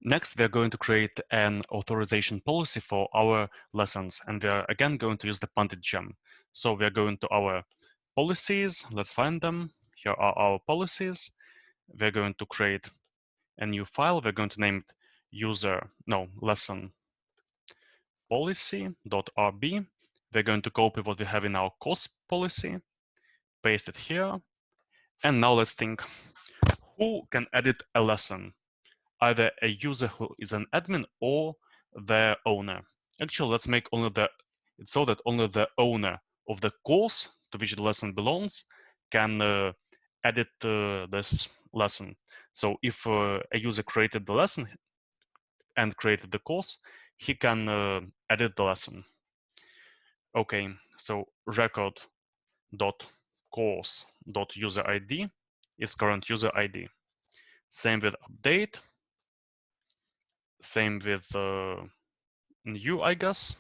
Next, we're going to create an authorization policy for our lessons, and we're again going to use the punted gem. So we're going to our policies. Let's find them. Here are our policies. We're going to create a new file. We're going to name it lesson policy.rb. We're going to copy what we have in our course policy, paste it here. And now let's think, who can edit a lesson? Either a user who is an admin or the owner. Actually, let's make it's so that only the owner of the course to which the lesson belongs can edit this lesson. So if a user created the lesson and created the course, he can edit the lesson. Okay, so record.course.user_id is current user ID. Same with update. Same with new, I guess.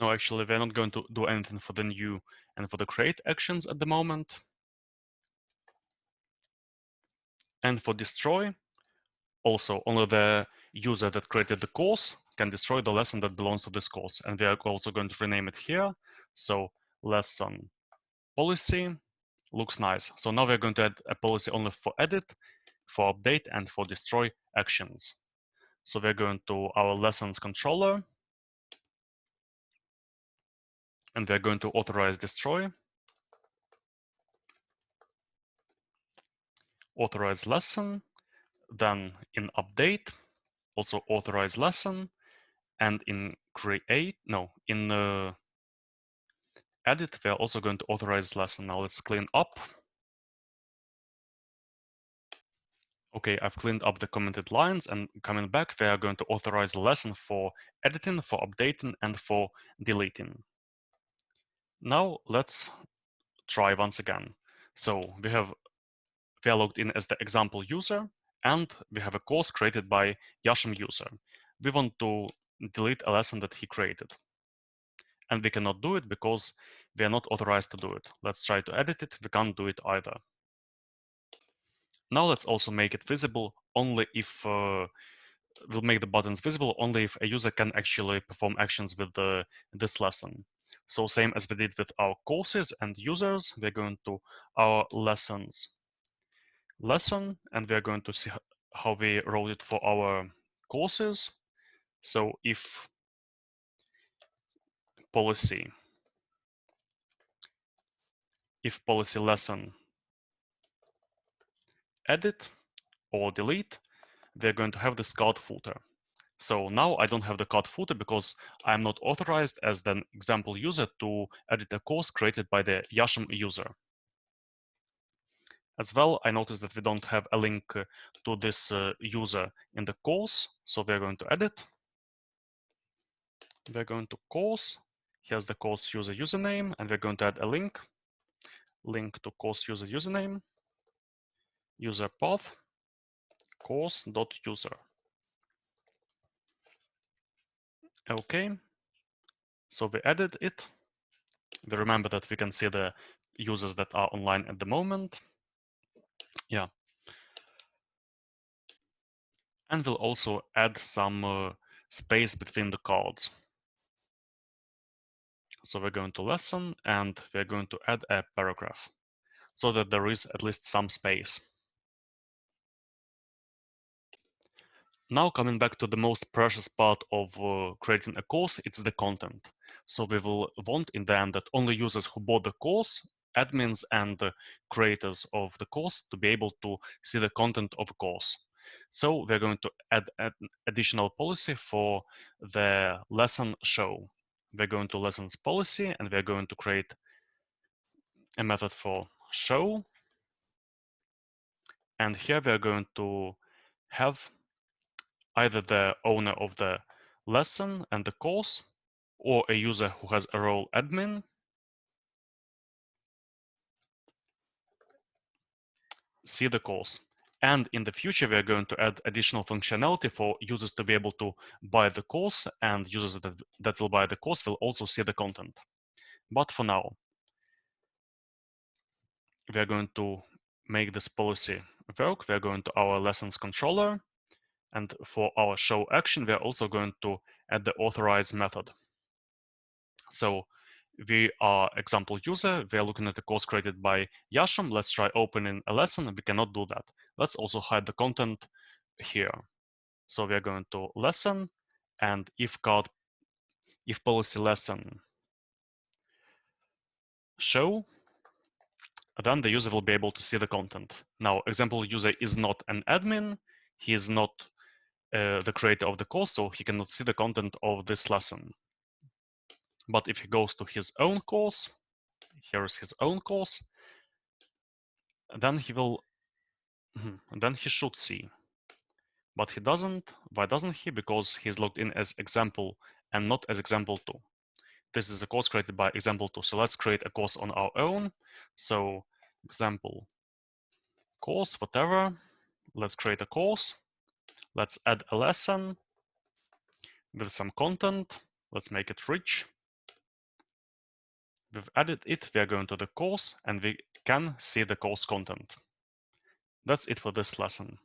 No, actually, we're not going to do anything for the new and for the create actions at the moment. And for destroy, also only the user that created the course can destroy the lesson that belongs to this course. And we are also going to rename it here. So lesson policy looks nice. So now we're going to add a policy only for edit, for update, and for destroy actions. So we're going to our lessons controller, and we're going to authorize destroy, authorize lesson, then in update, also authorize lesson, and in edit, we're also going to authorize lesson. Now let's clean up. Okay, I've cleaned up the commented lines, and coming back, we are going to authorize the lesson for editing, for updating, and for deleting. Now let's try once again. So we are logged in as the example user, and we have a course created by Yashim user. We want to delete a lesson that he created. And we cannot do it because we are not authorized to do it. Let's try to edit it. We can't do it either. Now let's also make it visible only if we'll make the buttons visible only if a user can actually perform actions with this lesson. So same as we did with our courses and users, we're going to our lessons lesson, and we're going to see how we wrote it for our courses. So if policy lesson edit or delete, we're going to have this card footer. So now I don't have the card footer because I'm not authorized as the example user to edit a course created by the Yashim user. As well, I noticed that we don't have a link to this user in the course, so we're going to edit. We're going to course. Here's the course user username, and we're going to add a link to course user username, user path, course.user. Okay, so we added it. We remember that we can see the users that are online at the moment. Yeah. And we'll also add some space between the cards. So we're going to lesson, and we're going to add a paragraph so that there is at least some space. Now coming back to the most precious part of creating a course, it's the content. So we will want in the end that only users who bought the course, admins and creators of the course, to be able to see the content of the course. So we're going to add an additional policy for the lesson show. We're going to lessons policy, and we're going to create a method for show. And here we're going to have either the owner of the lesson and the course, or a user who has a role admin, see the course. And in the future, we're going to add additional functionality for users to be able to buy the course, and users that will buy the course will also see the content. But for now, we're going to make this policy work. We're going to our lessons controller, And for our show action, we are also going to add the authorize method. So we are example user. We are looking at the course created by Yasham. Let's try opening a lesson. We cannot do that. Let's also hide the content here. So we are going to lesson and if policy lesson show, then the user will be able to see the content. Now, example user is not an admin. He is not the creator of the course, so he cannot see the content of this lesson. But if he goes to his own course, here is his own course, then he will, then he should see. But he doesn't. Why doesn't he? Because he's logged in as example and not as example 2. This is a course created by example 2. So let's create a course on our own. So example course, whatever. Let's create a course. Let's add a lesson with some content. Let's make it rich. We've added it. We are going to the course and we can see the course content. That's it for this lesson.